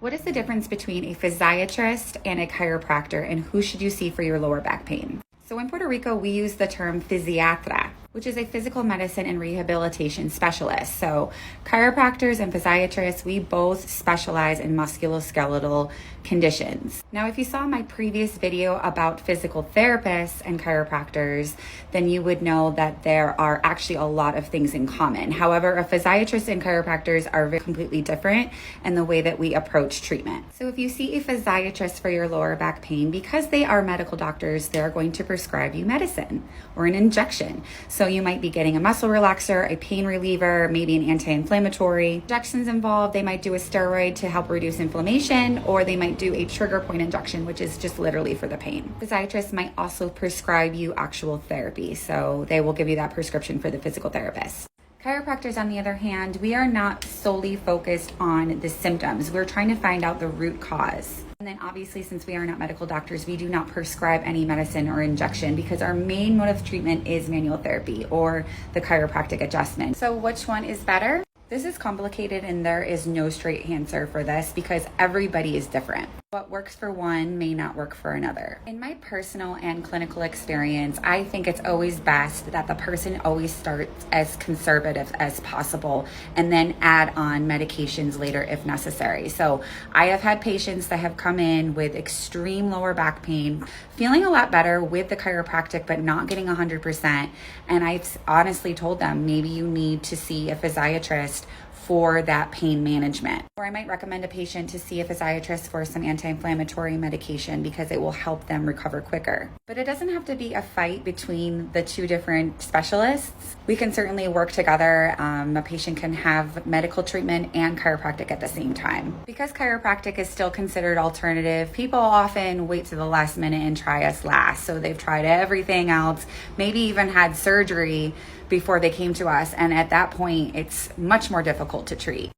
What is the difference between a physiatrist and a chiropractor, and who should you see for your lower back pain? So in Puerto Rico, we use the term physiatra, which is a physical medicine and rehabilitation specialist. So chiropractors and physiatrists, we both specialize in musculoskeletal conditions. Now, if you saw my previous video about physical therapists and chiropractors, then you would know that there are actually a lot of things in common. However, a physiatrist and chiropractors are completely different in the way that we approach treatment. So if you see a physiatrist for your lower back pain, because they are medical doctors, they're going to prescribe you medicine or an injection. So you might be getting a muscle relaxer, a pain reliever, maybe an anti-inflammatory. Injections involved, they might do a steroid to help reduce inflammation, or they might do a trigger point injection, which is just literally for the pain. Physiatrists might also prescribe you actual therapy. So they will give you that prescription for the physical therapist. Chiropractors, on the other hand, we are not solely focused on the symptoms. We're trying to find out the root cause. And then obviously, since we are not medical doctors, we do not prescribe any medicine or injection because our main mode of treatment is manual therapy or the chiropractic adjustment. So which one is better? This is complicated and there is no straight answer for this because everybody is different. What works for one may not work for another. In my personal and clinical experience, I think it's always best that the person always starts as conservative as possible and then add on medications later if necessary. So I have had patients that have come in with extreme lower back pain, feeling a lot better with the chiropractic, but not getting 100%. And I've honestly told them, maybe you need to see a physiatrist for that pain management. Or I might recommend a patient to see a physiatrist for some anti-inflammatory medication because it will help them recover quicker. But it doesn't have to be a fight between the two different specialists. We can certainly work together. A patient can have medical treatment and chiropractic at the same time. Because chiropractic is still considered alternative, people often wait to the last minute and try us last. So they've tried everything else, maybe even had surgery before they came to us. And at that point, it's much more difficult to treat.